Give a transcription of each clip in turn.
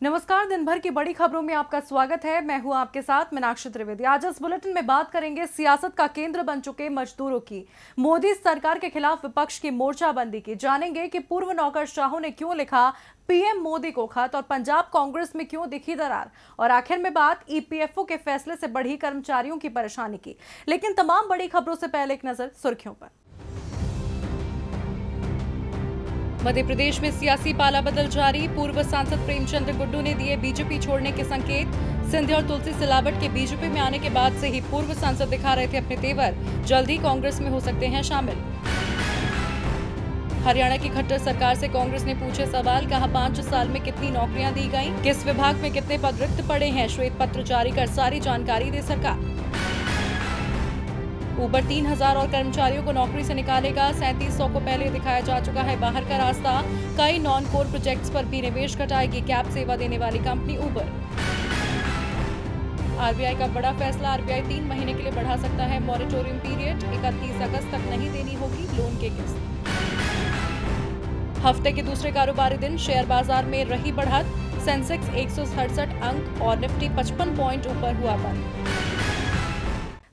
नमस्कार, दिन भर की बड़ी खबरों में आपका स्वागत है। मैं हूं आपके साथ मीनाक्षी त्रिवेदी। आज इस बुलेटिन में बात करेंगे सियासत का केंद्र बन चुके मजदूरों की। मोदी सरकार के खिलाफ विपक्ष की मोर्चाबंदी की। जानेंगे कि पूर्व नौकरशाहों ने क्यों लिखा पीएम मोदी को खत और पंजाब कांग्रेस में क्यों दिखी दरार। और आखिर में बात ईपीएफओ के फैसले से बढ़ी कर्मचारियों की परेशानी की। लेकिन तमाम बड़ी खबरों से पहले एक नजर सुर्खियों पर। मध्य प्रदेश में सियासी पाला बदल जारी। पूर्व सांसद प्रेमचंद गुड्डू ने दिए बीजेपी छोड़ने के संकेत। सिंधिया और तुलसी सिलावट के बीजेपी में आने के बाद से ही पूर्व सांसद दिखा रहे थे अपने तेवर। जल्द ही कांग्रेस में हो सकते हैं शामिल। हरियाणा की खट्टर सरकार से कांग्रेस ने पूछे सवाल। कहा 5 साल में कितनी नौकरियां दी गईं, किस विभाग में कितने पद रिक्त पड़े हैं। श्वेत पत्र जारी कर सारी जानकारी दे सरकार। ऊबर 3000 और कर्मचारियों को नौकरी से निकालेगा। 3700 को पहले दिखाया जा चुका है बाहर का रास्ता। कई नॉन कोर प्रोजेक्ट्स पर भी निवेश घटाएगी कैब सेवा देने वाली कंपनी ऊबर। आरबीआई का बड़ा फैसला। आरबीआई 3 महीने के लिए बढ़ा सकता है मॉरेटोरियम पीरियड। 31 अगस्त तक नहीं देनी होगी लोन के किस्त। हफ्ते के दूसरे कारोबारी दिन शेयर बाजार में रही बढ़त। सेंसेक्स 167 अंक और निफ्टी 55 पॉइंट ऊपर हुआ बंद।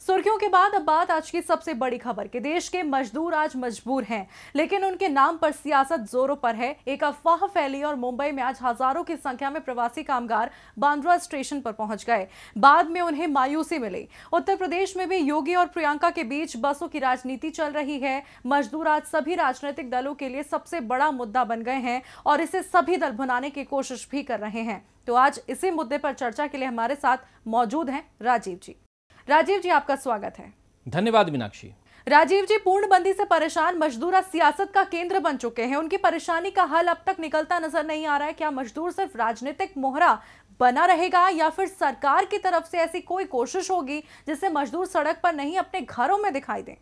सुर्खियों के बाद अब बात आज की सबसे बड़ी खबर की। देश के मजदूर आज मजबूर हैं, लेकिन उनके नाम पर सियासत जोरों पर है। एक अफवाह फैली और मुंबई में आज हजारों की संख्या में प्रवासी कामगार बांद्रा स्टेशन पर पहुंच गए। बाद में उन्हें मायूसी मिली। उत्तर प्रदेश में भी योगी और प्रियंका के बीच बसों की राजनीति चल रही है। मजदूर आज सभी राजनीतिक दलों के लिए सबसे बड़ा मुद्दा बन गए हैं और इसे सभी दल भुनाने की कोशिश भी कर रहे हैं। तो आज इसी मुद्दे पर चर्चा के लिए हमारे साथ मौजूद हैं राजीव जी। राजीव जी, आपका स्वागत है। धन्यवाद मीनाक्षी। राजीव जी, पूर्णबंदी से परेशान मजदूर आज सियासत का केंद्र बन चुके हैं। उनकी परेशानी का हल अब तक निकलता नजर नहीं आ रहा है। क्या मजदूर सिर्फ राजनीतिक मोहरा बना रहेगा या फिर सरकार की तरफ से ऐसी कोई कोशिश होगी जिससे मजदूर सड़क पर नहीं अपने घरों में दिखाई दें?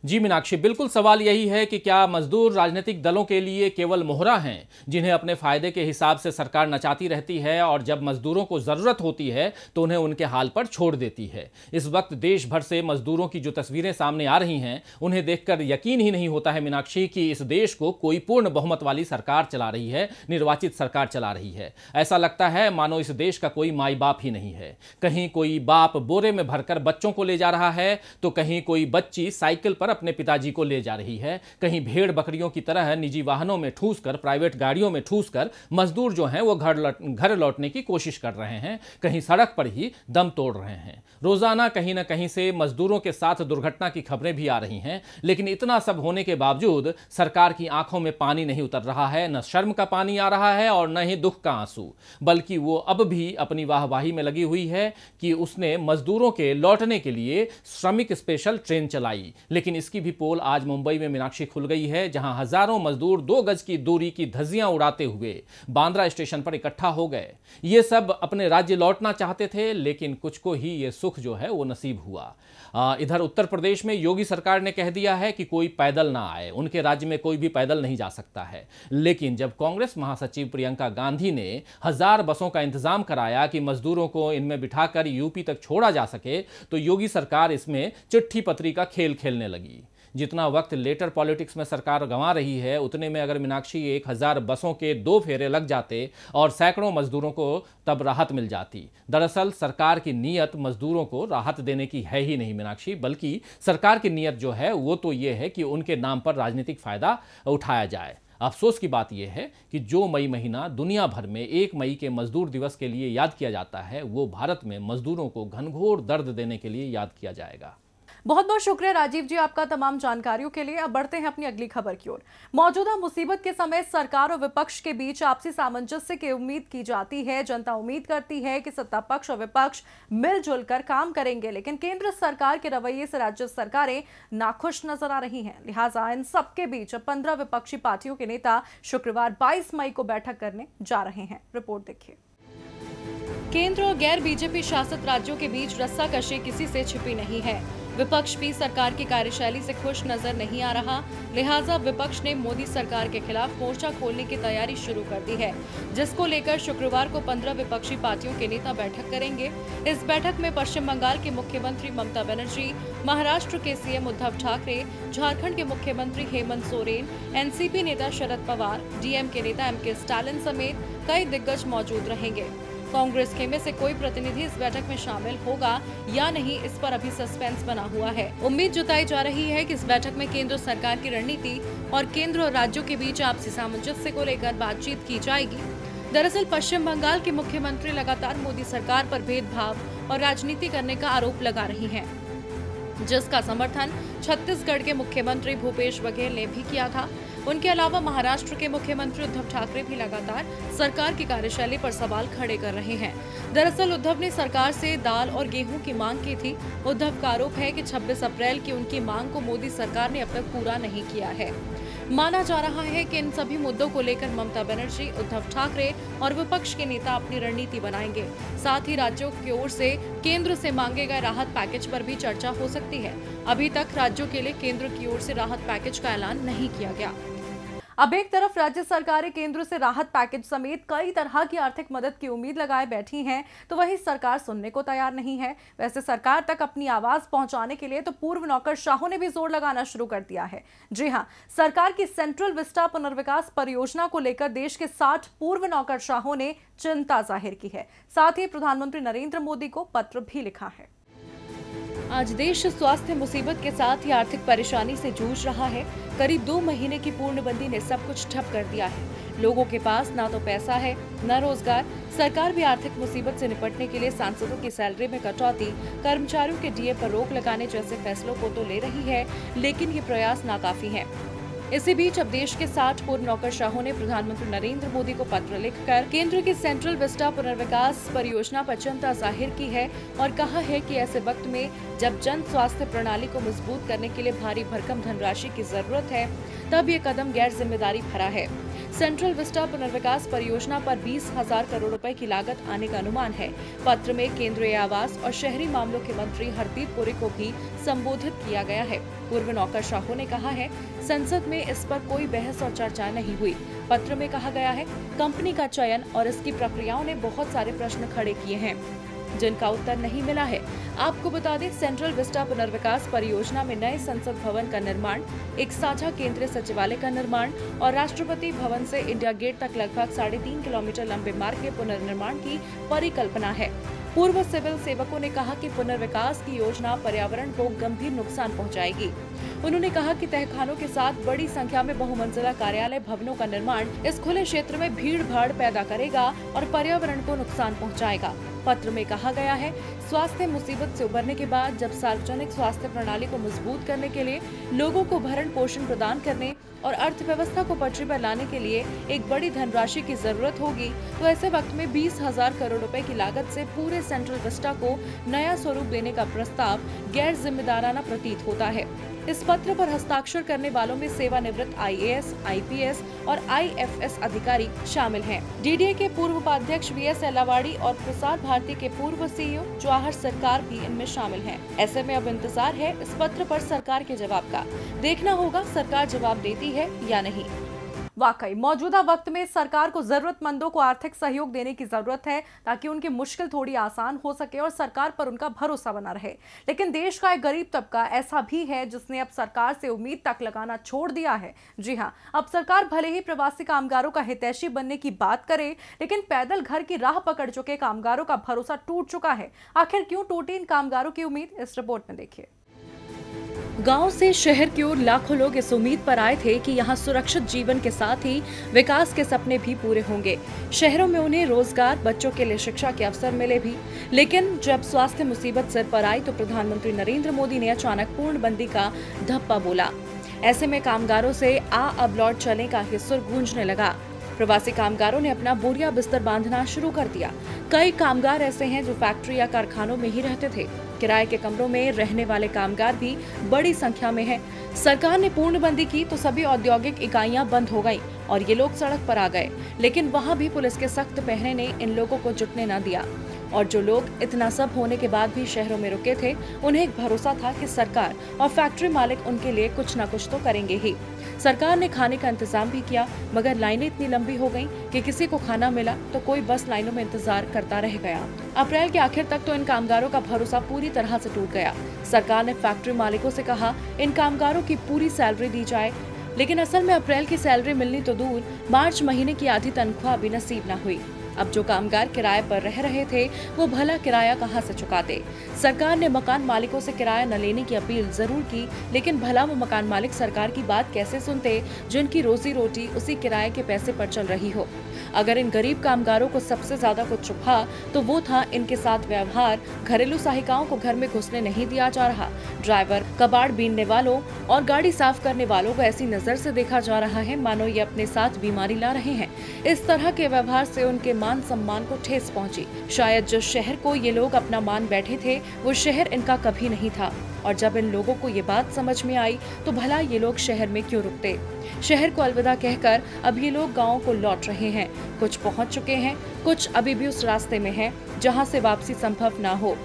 जी मीनाक्षी, बिल्कुल सवाल यही है कि क्या मजदूर राजनीतिक दलों के लिए केवल मोहरा हैं जिन्हें अपने फायदे के हिसाब से सरकार नचाती रहती है और जब मजदूरों को जरूरत होती है तो उन्हें उनके हाल पर छोड़ देती है। इस वक्त देश भर से मजदूरों की जो तस्वीरें सामने आ रही हैं उन्हें देखकर यकीन ही नहीं होता है मीनाक्षी कि इस देश को कोई पूर्ण बहुमत वाली सरकार चला रही है, निर्वाचित सरकार चला रही है। ऐसा लगता है मानो इस देश का कोई माई बाप ही नहीं है। कहीं कोई बाप बोरे में भरकर बच्चों को ले जा रहा है तो कहीं कोई बच्ची साइकिल पर अपने पिताजी को ले जा रही है। कहीं भेड़ बकरियों की तरह निजी वाहनों में ठूसकर, प्राइवेट गाड़ियों में ठूसकर मजदूर जो हैं वो घर लौटने की कोशिश कर रहे हैं। कहीं सड़क पर ही दम तोड़ रहे हैं। रोजाना कहीं ना कहीं से मजदूरों के साथ दुर्घटना की खबरें भी आ रही हैं। लेकिन इतना सब होने के बावजूद सरकार की आंखों में पानी नहीं उतर रहा है। न शर्म का पानी आ रहा है और न ही दुख का आंसू, बल्कि वो अब भी अपनी वाहवाही में लगी हुई है कि उसने मजदूरों के लौटने के लिए श्रमिक स्पेशल ट्रेन चलाई। लेकिन इसकी भी पोल आज मुंबई में मीनाक्षी खुल गई है, जहां हजारों मजदूर 2 गज की दूरी की धज्जियां उड़ाते हुए बांद्रा स्टेशन पर इकट्ठा हो गए। ये सब अपने राज्य लौटना चाहते थे, लेकिन कुछ को ही ये सुख जो है वो नसीब हुआ। इधर उत्तर प्रदेश में योगी सरकार ने कह दिया है कि कोई पैदल ना आए, उनके राज्य में कोई भी पैदल नहीं जा सकता है। लेकिन जब कांग्रेस महासचिव प्रियंका गांधी ने 1000 बसों का इंतजाम कराया कि मजदूरों को इनमें बिठाकर यूपी तक छोड़ा जा सके, तो योगी सरकार इसमें चिट्ठी पत्री का खेल खेलने लगी। जितना वक्त लेटर पॉलिटिक्स में सरकार गंवा रही है, उतने में अगर मीनाक्षी 1000 बसों के 2 फेरे लग जाते और सैकड़ों मजदूरों को तब राहत मिल जाती। दरअसल सरकार की नीयत मजदूरों को राहत देने की है ही नहीं मीनाक्षी, बल्कि सरकार की नीयत जो है वो तो ये है कि उनके नाम पर राजनीतिक फायदा उठाया जाए। अफसोस की बात यह है कि जो मई महीना दुनिया भर में 1 मई के मजदूर दिवस के लिए याद किया जाता है, वो भारत में मजदूरों को घनघोर दर्द देने के लिए याद किया जाएगा। बहुत बहुत शुक्रिया राजीव जी आपका तमाम जानकारियों के लिए। अब बढ़ते हैं अपनी अगली खबर की ओर। मौजूदा मुसीबत के समय सरकार और विपक्ष के बीच आपसी सामंजस्य की उम्मीद की जाती है। जनता उम्मीद करती है कि सत्ता पक्ष और विपक्ष मिलजुल कर काम करेंगे, लेकिन केंद्र सरकार के रवैये से राज्य सरकारें नाखुश नजर आ रही हैं। लिहाजा इन सबके बीच 15 विपक्षी पार्टियों के नेता शुक्रवार 22 मई को बैठक करने जा रहे हैं। रिपोर्ट देखिए। केंद्र और गैर बीजेपी शासित राज्यों के बीच रस्साकशी किसी से छिपी नहीं है। विपक्ष भी सरकार की कार्यशैली से खुश नजर नहीं आ रहा, लिहाजा विपक्ष ने मोदी सरकार के खिलाफ मोर्चा खोलने की तैयारी शुरू कर दी है, जिसको लेकर शुक्रवार को 15 विपक्षी पार्टियों के नेता बैठक करेंगे। इस बैठक में पश्चिम बंगाल की मुख्यमंत्री ममता बनर्जी, महाराष्ट्र के सीएम उद्धव ठाकरे, झारखंड के मुख्यमंत्री हेमंत सोरेन, एनसीपी नेता शरद पवार, डीएमके नेता एमके स्टालिन समेत कई दिग्गज मौजूद रहेंगे। कांग्रेस के में से कोई प्रतिनिधि इस बैठक में शामिल होगा या नहीं, इस पर अभी सस्पेंस बना हुआ है। उम्मीद जताई जा रही है कि इस बैठक में केंद्र सरकार की रणनीति और केंद्र और राज्यों के बीच आपसी सामंजस्य को लेकर बातचीत की जाएगी। दरअसल पश्चिम बंगाल के मुख्यमंत्री लगातार मोदी सरकार पर भेदभाव और राजनीति करने का आरोप लगा रही हैं, जिसका समर्थन छत्तीसगढ़ के मुख्यमंत्री भूपेश बघेल ने भी किया था। उनके अलावा महाराष्ट्र के मुख्यमंत्री उद्धव ठाकरे भी लगातार सरकार की कार्यशैली पर सवाल खड़े कर रहे हैं। दरअसल उद्धव ने सरकार से दाल और गेहूं की मांग की थी। उद्धव का आरोप है कि 26 अप्रैल की उनकी मांग को मोदी सरकार ने अब तक पूरा नहीं किया है। माना जा रहा है कि इन सभी मुद्दों को लेकर ममता बनर्जी, उद्धव ठाकरे और विपक्ष के नेता अपनी रणनीति बनाएंगे। साथ ही राज्यों की ओर से केंद्र से मांगे गए राहत पैकेज पर भी चर्चा हो सकती है। अभी तक राज्यों के लिए केंद्र की ओर से राहत पैकेज का ऐलान नहीं किया गया। अब एक तरफ राज्य सरकारें केंद्र से राहत पैकेज समेत कई तरह की आर्थिक मदद की उम्मीद लगाए बैठी हैं, तो वही सरकार सुनने को तैयार नहीं है। वैसे सरकार तक अपनी आवाज पहुंचाने के लिए तो पूर्व नौकरशाहों ने भी जोर लगाना शुरू कर दिया है। जी हां, सरकार की सेंट्रल विस्टा पुनर्विकास परियोजना को लेकर देश के 60 पूर्व नौकरशाहों ने चिंता जाहिर की है। साथ ही प्रधानमंत्री नरेंद्र मोदी को पत्र भी लिखा है। आज देश स्वास्थ्य मुसीबत के साथ ही आर्थिक परेशानी से जूझ रहा है। करीब 2 महीने की पूर्णबंदी ने सब कुछ ठप कर दिया है। लोगों के पास ना तो पैसा है, न रोजगार। सरकार भी आर्थिक मुसीबत से निपटने के लिए सांसदों की सैलरी में कटौती, कर्मचारियों के डीए पर रोक लगाने जैसे फैसलों को तो ले रही है, लेकिन ये प्रयास नाकाफी हैं। इसी बीच अब देश के 60 पूर्व नौकरशाहों ने प्रधानमंत्री नरेंद्र मोदी को पत्र लिखकर केंद्र की सेंट्रल विस्टा पुनर्विकास परियोजना पर चिंता जाहिर की है और कहा है कि ऐसे वक्त में जब जन स्वास्थ्य प्रणाली को मजबूत करने के लिए भारी भरकम धनराशि की जरूरत है, तब ये कदम गैर जिम्मेदारी भरा है। सेंट्रल विस्टा पुनर्विकास परियोजना पर 20,000 करोड़ रुपए की लागत आने का अनुमान है। पत्र में केंद्रीय आवास और शहरी मामलों के मंत्री हरदीप पुरी को भी संबोधित किया गया है। पूर्व नौकरशाहों ने कहा है, संसद में इस पर कोई बहस और चर्चा नहीं हुई। पत्र में कहा गया है, कंपनी का चयन और इसकी प्रक्रियाओं ने बहुत सारे प्रश्न खड़े किए हैं, जिनका उत्तर नहीं मिला है। आपको बता दें, सेंट्रल विस्टा पुनर्विकास परियोजना में नए संसद भवन का निर्माण, एक साझा केंद्रीय सचिवालय का निर्माण और राष्ट्रपति भवन से इंडिया गेट तक लगभग 3.5 किलोमीटर लंबे मार्ग के पुनर्निर्माण की परिकल्पना है। पूर्व सिविल सेवकों ने कहा कि पुनर्विकास की योजना पर्यावरण को गंभीर नुकसान पहुंचाएगी। उन्होंने कहा कि तहखानों के साथ बड़ी संख्या में बहुमंजिला कार्यालय भवनों का निर्माण इस खुले क्षेत्र में भीड़ भाड़ पैदा करेगा और पर्यावरण को नुकसान पहुंचाएगा। पत्र में कहा गया है, स्वास्थ्य मुसीबत से उबरने के बाद जब सार्वजनिक स्वास्थ्य प्रणाली को मजबूत करने के लिए, लोगों को भरण पोषण प्रदान करने और अर्थव्यवस्था को पटरी पर लाने के लिए एक बड़ी धनराशि की जरूरत होगी, तो ऐसे वक्त में 20,000 करोड़ रुपए की लागत से पूरे सेंट्रल विस्टा को नया स्वरूप देने का प्रस्ताव गैर जिम्मेदाराना प्रतीत होता है। इस पत्र पर हस्ताक्षर करने वालों में सेवानिवृत्त आईएएस, आईपीएस और आईएफएस अधिकारी शामिल हैं। डीडीए के पूर्व उपाध्यक्ष वीएस एलावाड़ी और प्रसार भारती के पूर्व सीईओ जवाहर सरकार भी इनमें शामिल हैं। ऐसे में अब इंतजार है इस पत्र पर सरकार के जवाब का। देखना होगा सरकार जवाब देती है या नहीं। वाकई मौजूदा वक्त में सरकार को जरूरतमंदों को आर्थिक सहयोग देने की जरूरत है, ताकि उनकी मुश्किल थोड़ी आसान हो सके और सरकार पर उनका भरोसा बना रहे। लेकिन देश का एक गरीब तबका ऐसा भी है जिसने अब सरकार से उम्मीद तक लगाना छोड़ दिया है। जी हां, अब सरकार भले ही प्रवासी कामगारों का हितैषी बनने की बात करे, लेकिन पैदल घर की राह पकड़ चुके कामगारों का भरोसा टूट चुका है। आखिर क्यों टूटी इन कामगारों की उम्मीद, इस रिपोर्ट में देखिए। गांव से शहर की ओर लाखों लोग इस उम्मीद पर आए थे कि यहां सुरक्षित जीवन के साथ ही विकास के सपने भी पूरे होंगे। शहरों में उन्हें रोजगार, बच्चों के लिए शिक्षा के अवसर मिले भी। लेकिन जब स्वास्थ्य मुसीबत सिर पर आई तो प्रधानमंत्री नरेंद्र मोदी ने अचानक पूर्णबंदी का धप्पा बोला। ऐसे में कामगारों से अब लौट चले का ही सुर गूंजने लगा। प्रवासी कामगारों ने अपना बोरिया बिस्तर बांधना शुरू कर दिया। कई कामगार ऐसे हैं जो फैक्ट्री या कारखानों में ही रहते थे। किराए के कमरों में रहने वाले कामगार भी बड़ी संख्या में हैं। सरकार ने पूर्णबंदी की तो सभी औद्योगिक इकाइयां बंद हो गईं और ये लोग सड़क पर आ गए। लेकिन वहां भी पुलिस के सख्त पहरे ने इन लोगों को जुटने न दिया। और जो लोग इतना सब होने के बाद भी शहरों में रुके थे, उन्हें एक भरोसा था कि सरकार और फैक्ट्री मालिक उनके लिए कुछ न कुछ तो करेंगे ही। सरकार ने खाने का इंतजाम भी किया, मगर लाइनें इतनी लंबी हो गईं कि किसी को खाना मिला तो कोई बस लाइनों में इंतजार करता रह गया। अप्रैल के आखिर तक तो इन कामगारों का भरोसा पूरी तरह से टूट गया। सरकार ने फैक्ट्री मालिकों से कहा इन कामगारों की पूरी सैलरी दी जाए, लेकिन असल में अप्रैल की सैलरी मिलनी तो दूर, मार्च महीने की आधी तनख्वाह भी नसीब न हुई। अब जो कामगार किराए पर रह रहे थे वो भला किराया कहां से चुकाते। सरकार ने मकान मालिकों से किराया न लेने की अपील जरूर की, लेकिन भला वो मकान मालिक सरकार की बात कैसे सुनते जिनकी रोजी रोटी उसी किराए के पैसे पर चल रही हो। अगर इन गरीब कामगारों को सबसे ज्यादा कुछ चुभा तो वो था इनके साथ व्यवहार। घरेलू सहायिकाओं को घर में घुसने नहीं दिया जा रहा। ड्राइवर, कबाड़ बीनने वालों और गाड़ी साफ करने वालों को ऐसी नजर से देखा जा रहा है मानो ये अपने साथ बीमारी ला रहे हैं। इस तरह के व्यवहार से उनके मान सम्मान को ठेस पहुंची। शायद जिस शहर को ये लोग अपना मान बैठे थे वो शहर इनका कभी नहीं था। और जब इन लोगों को ये बात समझ में आई तो भला ये लोग शहर में क्यों रुकते। शहर को अलविदा कहकर अब ये लोग गाँव को लौट रहे हैं। कुछ पहुंच चुके हैं, कुछ अभी भी उस रास्ते में हैं जहां से वापसी संभव ना हो।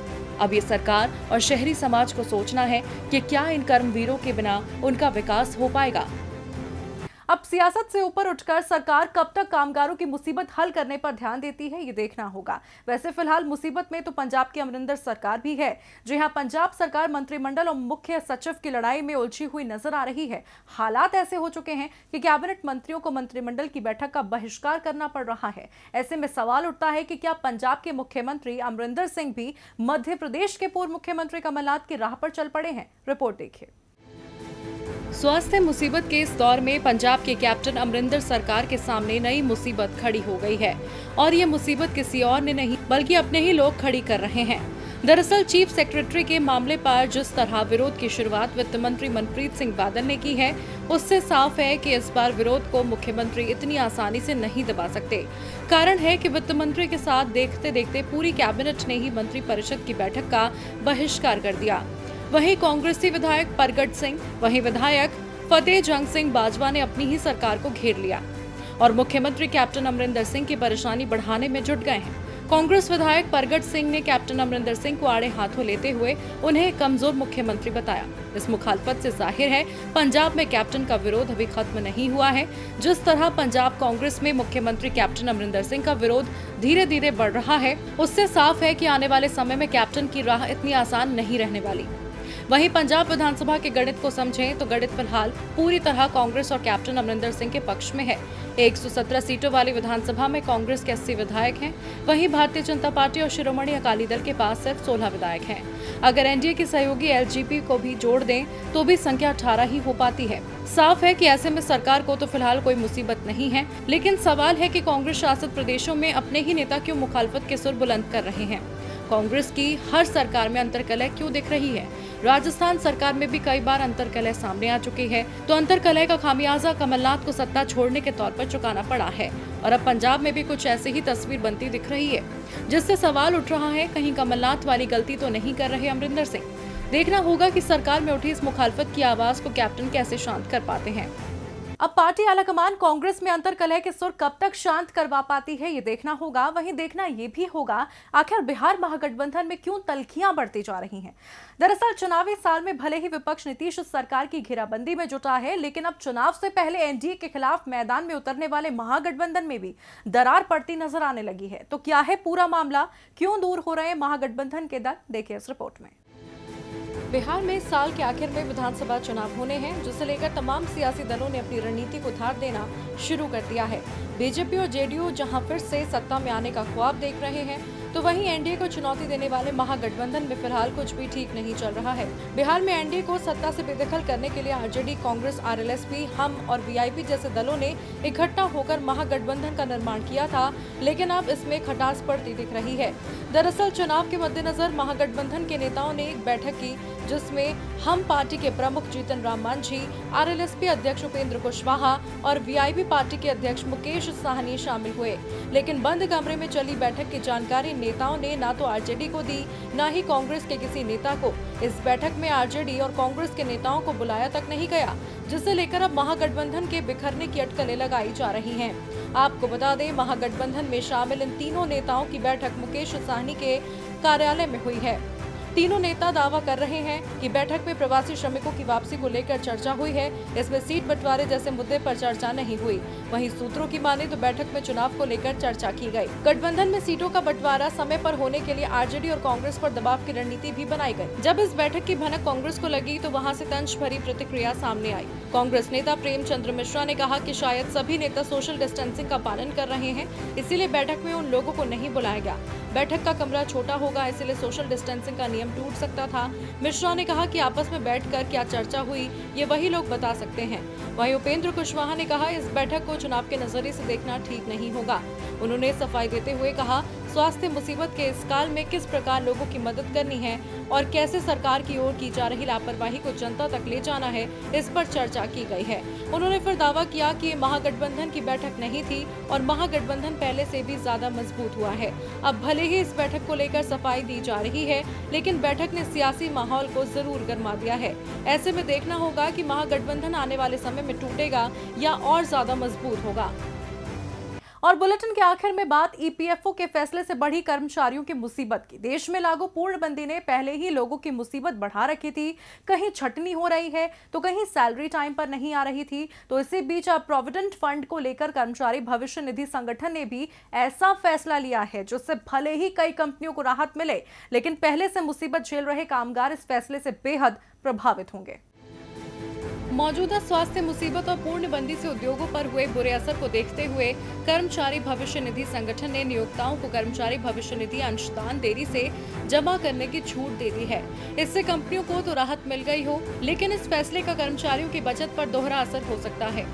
अब ये सरकार और शहरी समाज को सोचना है कि क्या इन कर्मवीरों के बिना उनका विकास हो पाएगा। अब सियासत से ऊपर उठकर सरकार कब तक कामगारों की मुसीबत हल करने पर ध्यान देती है, ये देखना होगा। वैसे फिलहाल मुसीबत में तो पंजाब की अमरिंदर सरकार भी है। जी हां, पंजाब सरकार मंत्रिमंडल और मुख्य सचिव की लड़ाई में उलझी हुई नजर आ रही है। हालात ऐसे हो चुके हैं कि कैबिनेट मंत्रियों को मंत्रिमंडल की बैठक का बहिष्कार करना पड़ रहा है। ऐसे में सवाल उठता है कि क्या पंजाब के मुख्यमंत्री अमरिंदर सिंह भी मध्य प्रदेश के पूर्व मुख्यमंत्री कमलनाथ की राह पर चल पड़े हैं। रिपोर्ट देखिए। स्वास्थ्य मुसीबत के इस दौर में पंजाब के कैप्टन अमरिंदर सरकार के सामने नई मुसीबत खड़ी हो गई है और ये मुसीबत किसी और ने नहीं बल्कि अपने ही लोग खड़ी कर रहे हैं। दरअसल चीफ सेक्रेटरी के मामले पर जिस तरह विरोध की शुरुआत वित्त मंत्री मनप्रीत सिंह बादल ने की है, उससे साफ है कि इस बार विरोध को मुख्यमंत्री इतनी आसानी से नहीं दबा सकते। कारण है कि वित्त मंत्री के साथ देखते देखते पूरी कैबिनेट ने ही मंत्री परिषद की बैठक का बहिष्कार कर दिया। वहीं कांग्रेसी विधायक परगट सिंह, वहीं विधायक फतेह जंग सिंह बाजवा ने अपनी ही सरकार को घेर लिया और मुख्यमंत्री कैप्टन अमरिंदर सिंह की परेशानी बढ़ाने में जुट गए हैं। कांग्रेस विधायक परगट सिंह ने कैप्टन अमरिंदर सिंह को आड़े हाथों लेते हुए उन्हें कमजोर मुख्यमंत्री बताया। इस मुखालफत से जाहिर है पंजाब में कैप्टन का विरोध अभी खत्म नहीं हुआ है। जिस तरह पंजाब कांग्रेस में मुख्यमंत्री कैप्टन अमरिंदर सिंह का विरोध धीरे धीरे बढ़ रहा है, उससे साफ है कि आने वाले समय में कैप्टन की राह इतनी आसान नहीं रहने वाली। वहीं पंजाब विधानसभा के गणित को समझें तो गणित फिलहाल पूरी तरह कांग्रेस और कैप्टन अमरिंदर सिंह के पक्ष में है। 117 सीटों वाली विधानसभा में कांग्रेस के 80 विधायक हैं, वहीं भारतीय जनता पार्टी और शिरोमणि अकाली दल के पास सिर्फ 16 विधायक हैं। अगर एनडीए की सहयोगी एलजेपी को भी जोड़ दें तो भी संख्या 18 ही हो पाती है। साफ है कि ऐसे में सरकार को तो फिलहाल कोई मुसीबत नहीं है, लेकिन सवाल है कि कांग्रेस शासित प्रदेशों में अपने ही नेता क्यों मुखालफत के सुर बुलंद कर रहे हैं। कांग्रेस की हर सरकार में अंतर्कलह क्यों दिख रही है। राजस्थान सरकार में भी कई बार अंतर्कलह सामने आ चुकी है, तो अंतर्कलह का खामियाजा कमलनाथ को सत्ता छोड़ने के तौर पर चुकाना पड़ा है और अब पंजाब में भी कुछ ऐसी ही तस्वीर बनती दिख रही है, जिससे सवाल उठ रहा है कहीं कमलनाथ वाली गलती तो नहीं कर रहे अमरिंदर सिंह। देखना होगा कि सरकार में उठी इस मुखालफत की आवाज को कैप्टन कैसे शांत कर पाते हैं। अब पार्टी आलाकमान कांग्रेस में अंतर्कलह के सुर कब तक शांत करवा पाती है, ये देखना होगा। वहीं देखना ये भी होगा आखिर बिहार महागठबंधन में क्यों तल्खियां बढ़ती जा रही हैं। दरअसल चुनावी साल में भले ही विपक्ष नीतीश सरकार की घेराबंदी में जुटा है, लेकिन अब चुनाव से पहले एनडीए के खिलाफ मैदान में उतरने वाले महागठबंधन में भी दरार पड़ती नजर आने लगी है। तो क्या है पूरा मामला, क्यों दूर हो रहे हैं महागठबंधन के दल, देखिए इस रिपोर्ट में। बिहार में साल के आखिर में विधानसभा चुनाव होने हैं, जिसे लेकर तमाम सियासी दलों ने अपनी रणनीति को धार देना शुरू कर दिया है। बीजेपी और जेडीयू जहां फिर से सत्ता में आने का ख्वाब देख रहे हैं, तो वहीं एनडीए को चुनौती देने वाले महागठबंधन में फिलहाल कुछ भी ठीक नहीं चल रहा है। बिहार में एनडीए को सत्ता से बेदखल करने के लिए आरजेडी, कांग्रेस, आरएलएसपी, हम और वीआईपी जैसे दलों ने इकट्ठा होकर महागठबंधन का निर्माण किया था, लेकिन अब इसमें खटास पड़ती दिख रही है। दरअसल चुनाव के मद्देनजर महागठबंधन के नेताओं ने एक बैठक की जिसमें हम पार्टी के प्रमुख जीतन राम मांझी, आरएलएसपी अध्यक्ष उपेंद्र कुशवाहा और वीआईपी पार्टी के अध्यक्ष मुकेश साहनी शामिल हुए। लेकिन बंद कमरे में चली बैठक की जानकारी नेताओं ने न तो आरजेडी को दी, न ही कांग्रेस के किसी नेता को। इस बैठक में आरजेडी और कांग्रेस के नेताओं को बुलाया तक नहीं गया, जिसे लेकर अब महागठबंधन के बिखरने की अटकलें लगाई जा रही हैं। आपको बता दें, महागठबंधन में शामिल इन तीनों नेताओं की बैठक मुकेश साहनी के कार्यालय में हुई है। तीनों नेता दावा कर रहे हैं कि बैठक में प्रवासी श्रमिकों की वापसी को लेकर चर्चा हुई है। इसमें सीट बंटवारे जैसे मुद्दे पर चर्चा नहीं हुई। वहीं सूत्रों की माने तो बैठक में चुनाव को लेकर चर्चा की गई। गठबंधन में सीटों का बंटवारा समय पर होने के लिए आरजेडी और कांग्रेस पर दबाव की रणनीति भी बनाई गई। जब इस बैठक की भनक कांग्रेस को लगी तो वहाँ से तंज भरी प्रतिक्रिया सामने आई। कांग्रेस नेता प्रेमचंद्र मिश्रा ने कहा कि शायद सभी नेता सोशल डिस्टेंसिंग का पालन कर रहे हैं, इसीलिए बैठक में उन लोगों को नहीं बुलाया गया। बैठक का कमरा छोटा होगा, इसलिए सोशल डिस्टेंसिंग का नियम टूट सकता था। मिश्रा ने कहा कि आपस में बैठकर क्या चर्चा हुई ये वही लोग बता सकते हैं। वहीं उपेंद्र कुशवाहा ने कहा इस बैठक को चुनाव के नजरिए से देखना ठीक नहीं होगा। उन्होंने सफाई देते हुए कहा स्वास्थ्य मुसीबत के इस काल में किस प्रकार लोगों की मदद करनी है और कैसे सरकार की ओर की जा रही लापरवाही को जनता तक ले जाना है, इस पर चर्चा की गई है। उन्होंने फिर दावा किया कि ये महागठबंधन की बैठक नहीं थी और महागठबंधन पहले से भी ज्यादा मजबूत हुआ है। अब भले ही इस बैठक को लेकर सफाई दी जा रही है, लेकिन बैठक ने सियासी माहौल को जरूर गरमा दिया है। ऐसे में देखना होगा कि महागठबंधन आने वाले समय में टूटेगा या और ज्यादा मजबूत होगा। और बुलेटिन के आखिर में बात ईपीएफओ के फैसले से बढ़ी कर्मचारियों की मुसीबत की। देश में लागू पूर्णबंदी ने पहले ही लोगों की मुसीबत बढ़ा रखी थी। कहीं छटनी हो रही है तो कहीं सैलरी टाइम पर नहीं आ रही थी। तो इसी बीच अब प्रोविडेंट फंड को लेकर कर्मचारी भविष्य निधि संगठन ने भी ऐसा फैसला लिया है जिससे भले ही कई कंपनियों को राहत मिले, लेकिन पहले से मुसीबत झेल रहे कामगार इस फैसले से बेहद प्रभावित होंगे। मौजूदा स्वास्थ्य मुसीबत और पूर्णबंदी से उद्योगों पर हुए बुरे असर को देखते हुए कर्मचारी भविष्य निधि संगठन ने नियोक्ताओं को कर्मचारी भविष्य निधि अंशदान देरी से जमा करने की छूट दे दी है। इससे कंपनियों को तो राहत मिल गई हो, लेकिन इस फैसले का कर्मचारियों की बचत पर दोहरा असर हो सकता है।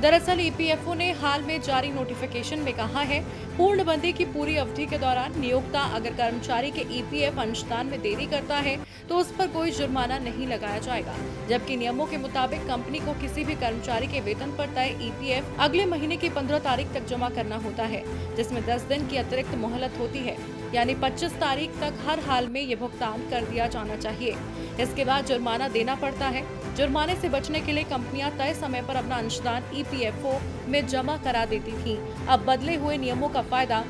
दरअसल ईपीएफओ ने हाल में जारी नोटिफिकेशन में कहा है, पूर्णबंदी की पूरी अवधि के दौरान नियोक्ता अगर कर्मचारी के ईपीएफ अंशदान में देरी करता है तो उस पर कोई जुर्माना नहीं लगाया जाएगा। जबकि नियमों के मुताबिक कंपनी को किसी भी कर्मचारी के वेतन पर तय ईपीएफ अगले महीने की 15 तारीख तक जमा करना होता है, जिसमें 10 दिन की अतिरिक्त मोहलत होती है, यानी 25 तारीख तक हर हाल में ये भुगतान कर दिया जाना चाहिए। इसके बाद जुर्माना देना पड़ता है। जुर्माने से बचने के लिए कंपनियां तय समय पर अपना अंशदान ईपीएफओ में जमा करा देती थीं। अब बदले हुए नियमों का फायदा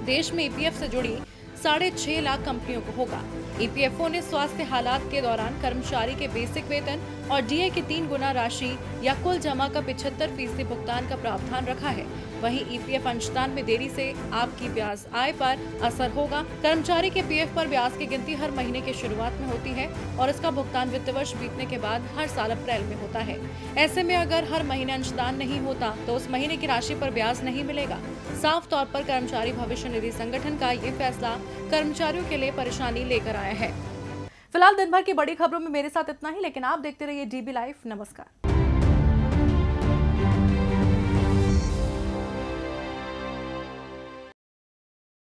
देश में ईपीएफ से जुड़ी 6.5 लाख कंपनियों को होगा। ईपीएफओ ने स्वास्थ्य हालात के दौरान कर्मचारी के बेसिक वेतन और डीए की 3 गुना राशि या कुल जमा का 75% भुगतान का प्रावधान रखा है। वहीं ईपीएफ अंशदान में देरी से आपकी ब्याज आय पर असर होगा। कर्मचारी के पीएफ पर ब्याज की गिनती हर महीने की शुरुआत में होती है और इसका भुगतान वित्त वर्ष बीतने के बाद हर साल अप्रैल में होता है। ऐसे में अगर हर महीने अंशदान नहीं होता तो उस महीने की राशि पर ब्याज नहीं मिलेगा। साफ तौर पर कर्मचारी भविष्य निधि संगठन का ये फैसला कर्मचारियों के लिए परेशानी लेकर आया है। फिलहाल दिन भर की बड़ी खबरों में मेरे साथ इतना ही, लेकिन आप देखते रहिए डीबी लाइव। नमस्कार।